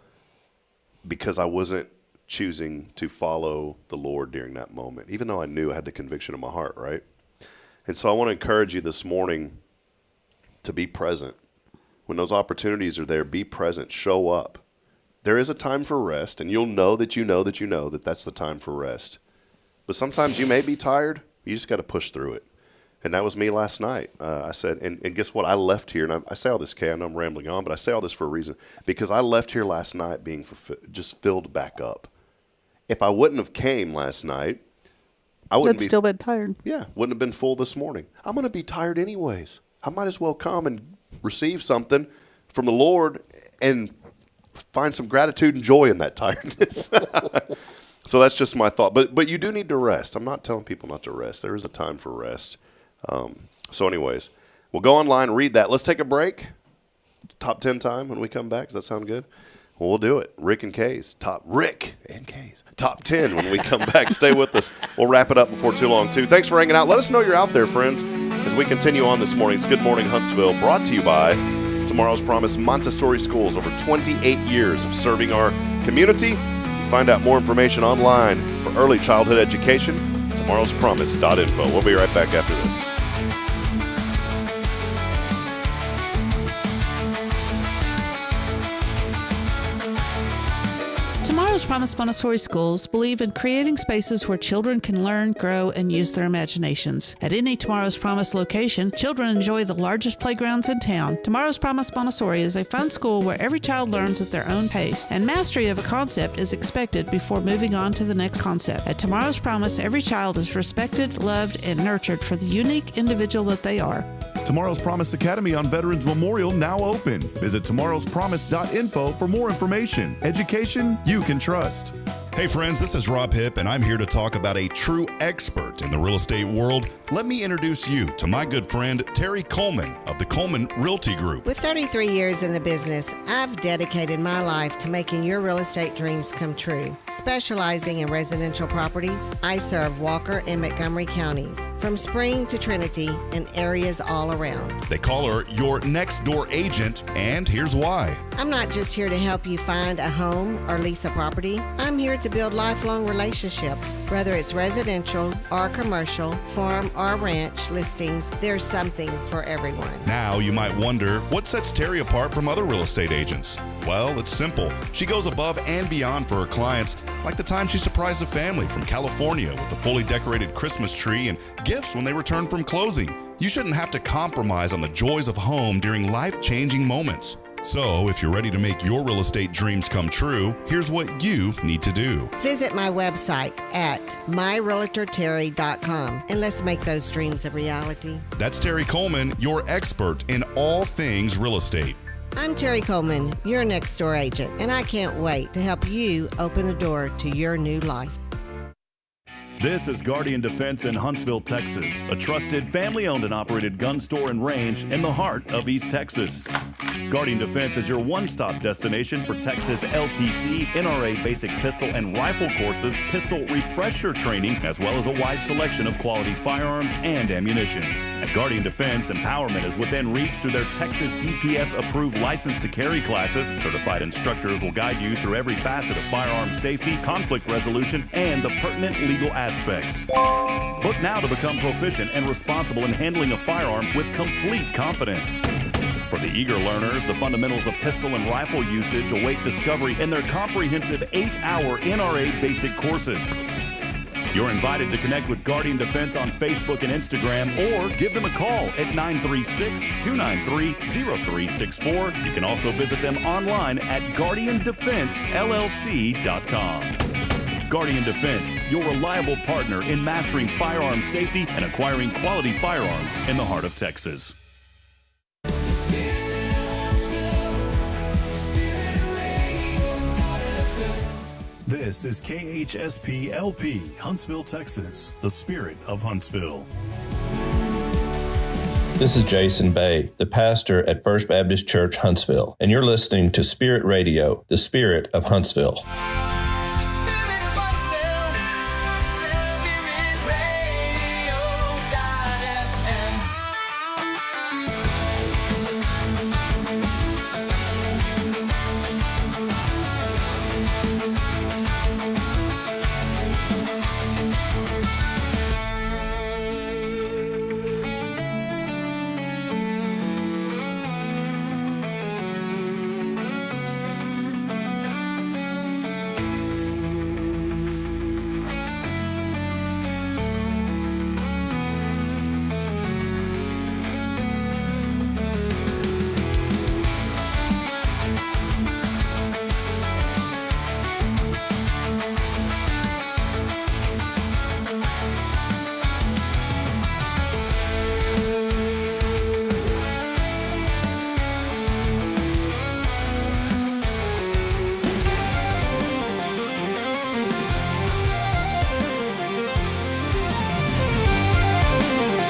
because I wasn't choosing to follow the Lord during that moment, even though I knew I had the conviction in my heart, right? And so I want to encourage you this morning to be present. When those opportunities are there, be present, show up. There is a time for rest, and you'll know that that's the time for rest. But sometimes you may be tired. You just got to push through it. And that was me last night. I said, and guess what? I left here, and I say all this, Kay, I know I'm rambling on, but I say all this for a reason, because I left here last night being just filled back up. If I wouldn't have came last night, I wouldn't You'd still been tired. Yeah, wouldn't have been full this morning. I'm going to be tired anyways. I might as well come and receive something from the Lord and find some gratitude and joy in that tiredness. So that's just my thought. But you do need to rest. I'm not telling people not to rest. There is a time for rest. So anyways, we'll go online, read that. Let's take a break. Top 10 time when we come back. Does that sound good? Well, we'll do it. Rick and Kay's top 10 when we come back. Stay with us. We'll wrap it up before too long, too. Thanks for hanging out. Let us know you're out there, friends, as we continue on this morning's Good Morning Huntsville, brought to you by Tomorrow's Promise Montessori Schools, over 28 years of serving our community. Find out more information online for early childhood education, tomorrowspromise.info. We'll be right back after this. Tomorrow's Promise Montessori Schools believe in creating spaces where children can learn, grow, and use their imaginations. At any Tomorrow's Promise location, children enjoy the largest playgrounds in town. Tomorrow's Promise Montessori is a fun school where every child learns at their own pace, and mastery of a concept is expected before moving on to the next concept. At Tomorrow's Promise, every child is respected, loved, and nurtured for the unique individual that they are. Tomorrow's Promise Academy on Veterans Memorial now open. Visit tomorrowspromise.info for more information. Education you can trust. Hey friends, this is Rob Hipp, and I'm here to talk about a true expert in the real estate world. Let me introduce you to my good friend, Terry Coleman of the Coleman Realty Group. With 33 years in the business, I've dedicated my life to making your real estate dreams come true. Specializing in residential properties, I serve Walker and Montgomery counties, from Spring to Trinity and areas all around. They call her your next door agent, and here's why. I'm not just here to help you find a home or lease a property. I'm here to build lifelong relationships. Whether it's residential or commercial, farm or ranch listings, there's something for everyone. Now you might wonder, what sets Terry apart from other real estate agents? Well, it's simple. She goes above and beyond for her clients, like the time she surprised a family from California with a fully decorated Christmas tree and gifts when they returned from closing. You shouldn't have to compromise on the joys of home during life-changing moments. So, if you're ready to make your real estate dreams come true, here's what you need to do. Visit my website at myrealtorterry.com and let's make those dreams a reality. That's Terry Coleman, your expert in all things real estate. I'm Terry Coleman, your next door agent, and I can't wait to help you open the door to your new life. This is Guardian Defense in Huntsville, Texas, a trusted family-owned and operated gun store and range in the heart of East Texas. Guardian Defense is your one-stop destination for Texas LTC, NRA basic pistol and rifle courses, pistol refresher training, as well as a wide selection of quality firearms and ammunition. At Guardian Defense, empowerment is within reach through their Texas DPS-approved license to carry classes. Certified instructors will guide you through every facet of firearm safety, conflict resolution, and the pertinent legal aspects. Book now to become proficient and responsible in handling a firearm with complete confidence. For the eager learners, the fundamentals of pistol and rifle usage await discovery in their comprehensive 8-hour NRA basic courses. You're invited to connect with Guardian Defense on Facebook and Instagram or give them a call at 936-293-0364. You can also visit them online at guardiandefensellc.com. Guardian Defense, your reliable partner in mastering firearm safety and acquiring quality firearms in the heart of Texas. This is KHSP LP, Huntsville, Texas, the spirit of Huntsville. This is Jason Bay, the pastor at First Baptist Church, Huntsville, and you're listening to Spirit Radio, the spirit of Huntsville.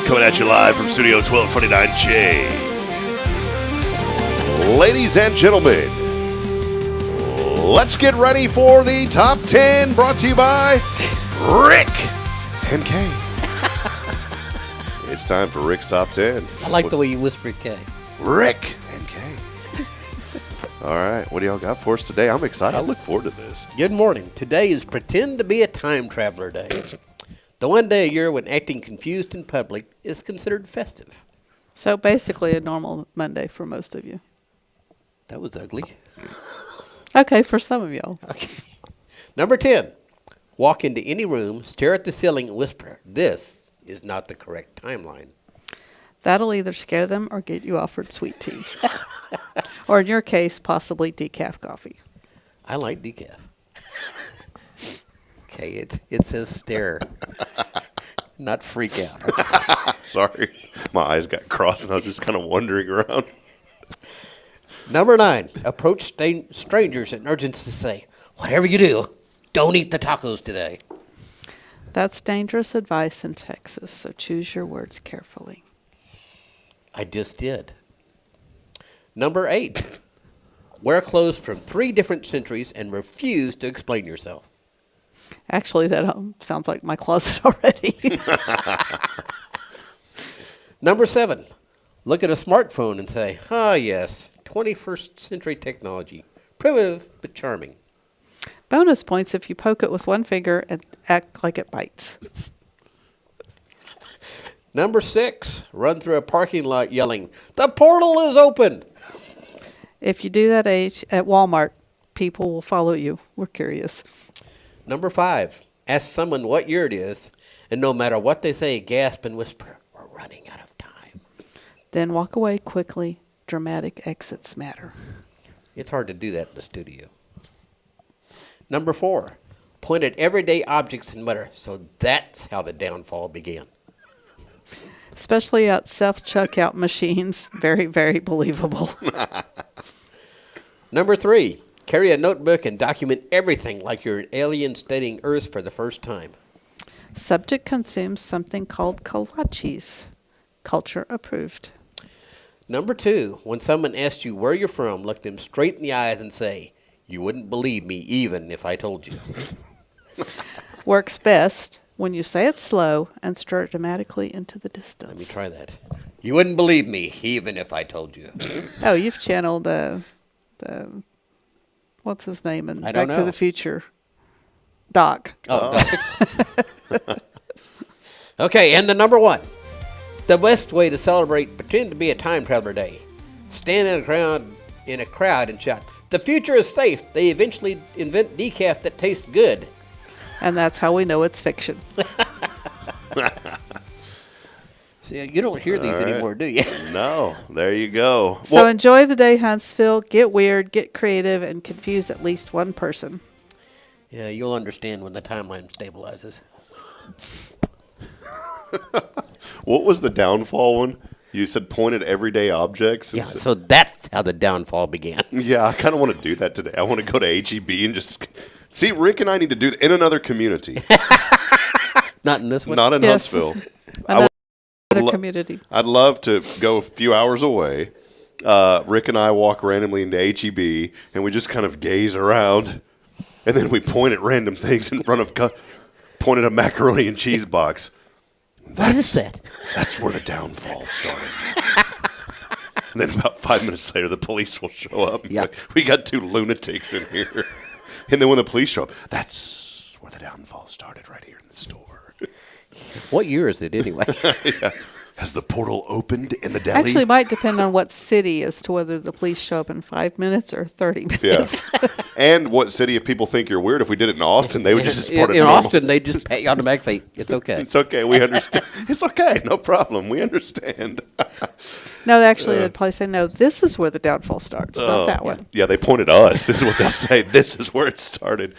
Coming at you live from Studio 1229J. Ladies and gentlemen, let's get ready for the Top 10 brought to you by Rick and Kay. It's time for Rick's Top 10. I like the way you whispered K. Rick and Kay. All right, what do y'all got for us today? I'm excited. I look forward to this. Good morning. Today is Pretend to be a Time Traveler Day. The one day a year when acting confused in public is considered festive. So basically a normal Monday for most of you. That was ugly. Okay, for some of y'all. Okay. Number 10. Walk into any room, stare at the ceiling, and whisper, "This is not the correct timeline." That'll either scare them or get you offered sweet tea. Or in your case, possibly decaf coffee. I like decaf. Okay, it says stare, not freak out. Sorry, my eyes got crossed and I was just kind of wandering around. Number 9, approach strangers in urgency to say, "Whatever you do, don't eat the tacos today." That's dangerous advice in Texas, so choose your words carefully. I just did. Number 8, wear clothes from 3 different centuries and refuse to explain yourself. Actually, that sounds like my closet already. Number 7, look at a smartphone and say, "Ah, yes, 21st century technology, primitive but charming." Bonus points if you poke it with one finger and act like it bites. Number 6, run through a parking lot yelling, "The portal is open!" If you do that at Walmart, people will follow you. We're curious. Number 5, ask someone what year it is, and no matter what they say, gasp and whisper, "We're running out of time." Then walk away quickly. Dramatic exits matter. It's hard to do that in the studio. Number 4, point at everyday objects and mutter, "So that's how the downfall began." Especially at self-checkout machines. Very, very believable. Number 3, carry a notebook and document everything like you're an alien studying Earth for the first time. Subject consumes something called kolaches. Culture approved. Number 2, when someone asks you where you're from, look them straight in the eyes and say, "You wouldn't believe me even if I told you." Works best when you say it slow and stir it dramatically into the distance. Let me try that. "You wouldn't believe me even if I told you." Oh, you've channeled what's his name in I don't Back to know. the Future? Doc. Okay, and the number 1. The best way to celebrate Pretend to be a Time Traveler Day. Stand in a crowd and shout, "The future is safe. They eventually invent decaf that tastes good." And that's how we know it's fiction. See, you don't hear these All right. anymore, do you? No, there you go. So enjoy the day, Huntsville. Get weird, get creative, and confuse at least one person. Yeah, you'll understand when the timeline stabilizes. What was the downfall one? You said point at everyday objects. Yeah, so that's how the downfall began. Yeah, I kind of want to do that today. I want to go to HEB and just see. Rick and I need to do that in another community. Not in this one. Not in Yes. Huntsville. Another community. I'd love to go a few hours away. Rick and I walk randomly into HEB, and we just kind of gaze around, and then we point at random things in front of, point at a macaroni and cheese box. What is that? That's where the downfall started. And then about 5 minutes later, the police will show up. And be like, "We got 2 lunatics in here." And then when the police show up, that's where the downfall started, right here in the store. What year is it anyway? Yeah. Has the portal opened in the deli? Actually, it might depend on what city as to whether the police show up in 5 minutes or 30 minutes. Yeah. And what city, if people think you're weird, if we did it in Austin, they would just, as part of in normal. Austin, they just pat you on the back and say, "It's okay." It's okay. We understand. It's okay. No problem. We understand. No, actually, they'd probably say, no, this is where the downfall starts, not that one. Yeah, they pointed us. This is what they'll say. This is where it started.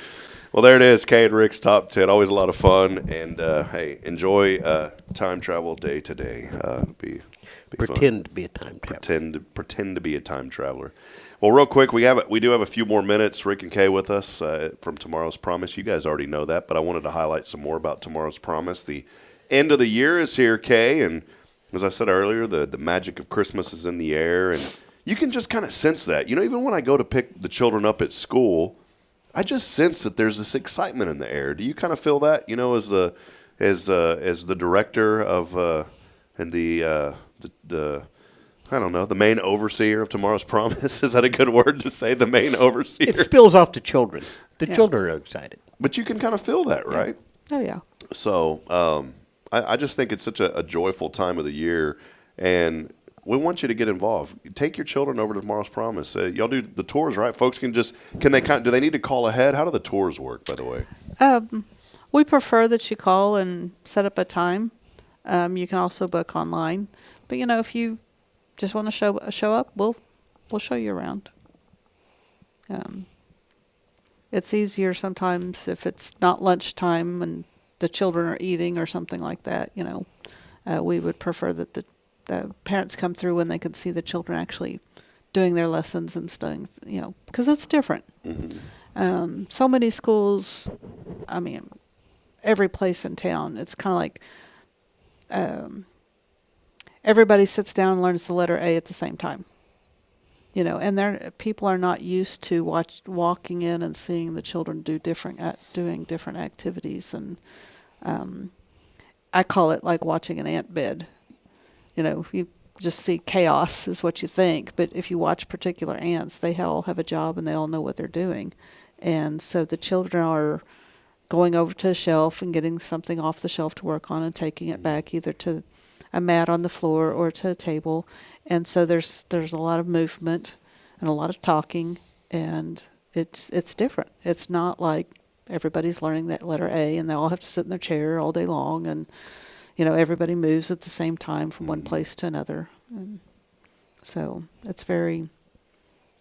Well, there it is. Kay and Rick's Top 10. Always a lot of fun. And, hey, enjoy time travel day today. Be Pretend to be a time traveler. Pretend to be a time traveler. Well, real quick, we do have a few more minutes. Rick and Kay with us from Tomorrow's Promise. You guys already know that, but I wanted to highlight some more about Tomorrow's Promise. The end of the year is here, Kay, and as I said earlier, the magic of Christmas is in the air, and you can just kind of sense that. You know, even when I go to pick the children up at school, I just sense that there's this excitement in the air. Do you kind of feel that? You know, as the director of and the I don't know, the main overseer of Tomorrow's Promise. Is that a good word to say? The main overseer. It spills off to children. The children are excited. But you can kind of feel that, right? Oh, yeah. So I just think it's such a joyful time of the year, and we want you to get involved. Take your children over to Tomorrow's Promise. Y'all do the tours, right? Folks do they need to call ahead? How do the tours work, by the way? We prefer that you call and set up a time. You can also book online. But, you know, if you just want to show up, we'll show you around. It's easier sometimes if it's not lunchtime and the children are eating or something like that. You know, we would prefer that the parents come through when they can see the children actually doing their lessons and studying. You know, because it's different. Mm-hmm. So many schools. I mean, every place in town. It's kind of like. Everybody sits down and learns the letter A at the same time. You know, and people are not used to walking in and seeing the children doing different activities, and I call it like watching an ant bed. You know, you just see chaos is what you think, but if you watch particular ants, they all have a job and they all know what they're doing, And so the children are going over to a shelf and getting something off the shelf to work on and taking it back either to a mat on the floor or to a table. And so there's a lot of movement and a lot of talking, and it's different. It's not like everybody's learning that letter A and they all have to sit in their chair all day long, and everybody moves at the same time from one place to another. And so it's very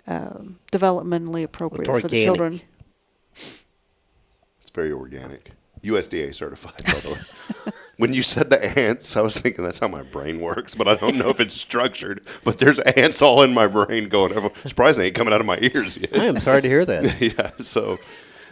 developmentally appropriate for the children. It's very organic. USDA certified, by the way. When you said the ants, I was thinking that's how my brain works, but I don't know if it's structured. But there's ants all in my brain going. I'm surprised they ain't coming out of my ears yet. I am sorry to hear that. Yeah, so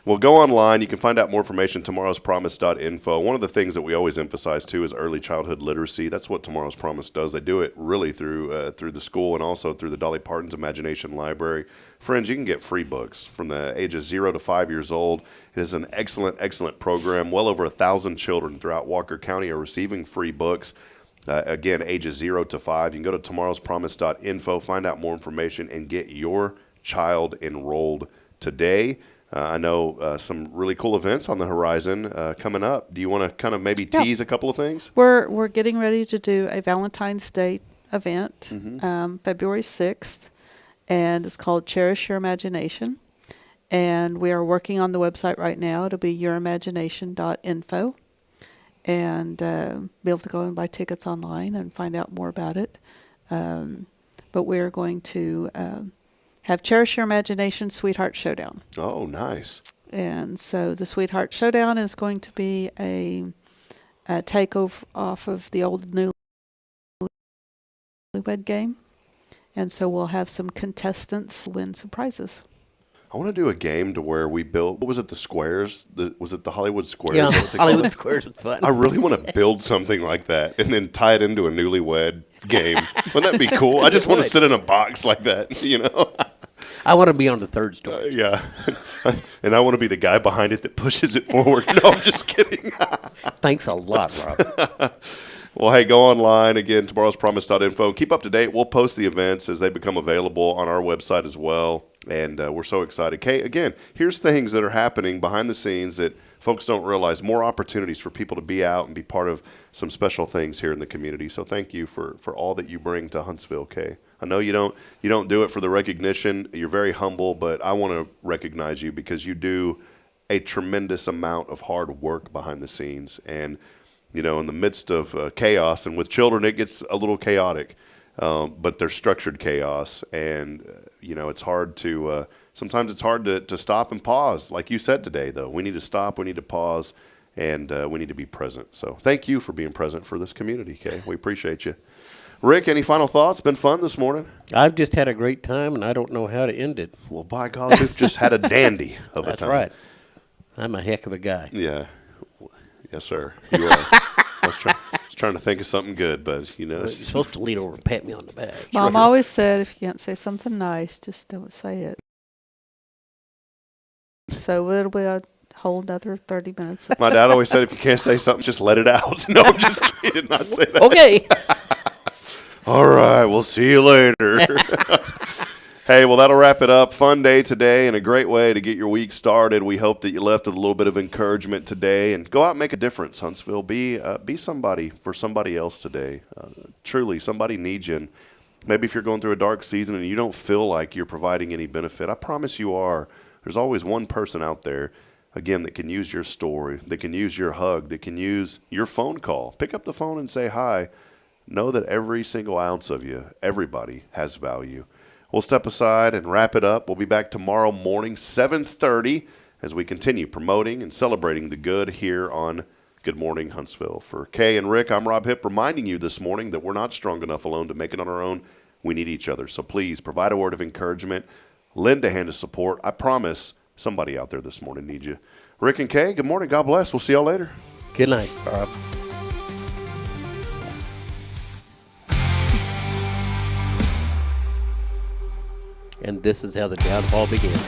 well, go online. You can find out more information, tomorrowspromise.info. One of the things that we always emphasize, too, is early childhood literacy. That's what Tomorrow's Promise does. They do it really through the school and also through the Dolly Parton's Imagination Library. Friends, you can get free books from the ages 0 to 5 years old. It is an excellent, excellent program. Well over 1,000 children throughout Walker County are receiving free books. Again, ages 0 to 5. You can go to tomorrowspromise.info, find out more information, and get your child enrolled today. I know some really cool events on the horizon coming up. Do you want to kind of maybe tease a couple of things? We're getting ready to do a Valentine's Day event, February 6th, and it's called Cherish Your Imagination. And we are working on the website right now. It'll be yourimagination.info, and be able to go and buy tickets online and find out more about it. But we're going to have Cherish Your Imagination Sweetheart Showdown. Oh, nice. And so the Sweetheart Showdown is going to be a takeoff off of the old Newlywed Game. And so we'll have some contestants win some prizes. I want to do a game to where we build, what was it, the squares? Was it the Hollywood Squares? Yeah, Hollywood Squares was fun. I really want to build something like that and then tie it into a Newlywed Game. Wouldn't that be cool? I just want to sit in a box like that, I want to be on the third story. Yeah. And I want to be the guy behind it that pushes it forward. No, I'm just kidding. Thanks a lot, Rob. Well, hey, go online, again, tomorrowspromise.info. Keep up to date. We'll post the events as they become available on our website as well. And we're so excited. Kay, again, here's things that are happening behind the scenes that folks don't realize. More opportunities for people to be out and be part of some special things here in the community. So thank you for all that you bring to Huntsville, Kay. I know you don't do it for the recognition. You're very humble, but I want to recognize you because you do a tremendous amount of hard work behind the scenes. And in the midst of chaos, and with children, it gets a little chaotic, but there's structured chaos, and it's hard to. Sometimes it's hard to stop and pause, like you said today. Though we need to stop, we need to pause, and we need to be present. So thank you for being present for this community, Kay. We appreciate you. Rick, any final thoughts? Been fun this morning? I've just had a great time, and I don't know how to end it. Well, by golly, we've just had a dandy of a time. That's right. I'm a heck of a guy. Yeah. Yes, sir. You are. I was trying to think of something good, but You're supposed to lean over and pat me on the back. Mom always said, if you can't say something nice, just don't say it. So it'll be a whole another 30 minutes. My dad always said, if you can't say something, just let it out. No, I'm just kidding. He did not say that. Okay. All right. We'll see you later. Hey, well, that'll wrap it up. Fun day today and a great way to get your week started. We hope that you left with a little bit of encouragement today, and go out and make a difference, Huntsville. Be somebody for somebody else today. Truly, somebody needs you. And maybe if you're going through a dark season and you don't feel like you're providing any benefit, I promise you are. There's always one person out there, again, that can use your story, that can use your hug, that can use your phone call. Pick up the phone and say hi. Know that every single ounce of you, everybody, has value. We'll step aside and wrap it up. We'll be back tomorrow morning, 7:30, as we continue promoting and celebrating the good here on Good Morning Huntsville. For Kay and Rick, I'm Rob Hipp, reminding you this morning that we're not strong enough alone to make it on our own. We need each other. So please provide a word of encouragement. Lend a hand of support. I promise somebody out there this morning needs you. Rick and Kay, good morning. God bless. We'll see y'all later. Good night, Rob. And this is how the downfall began.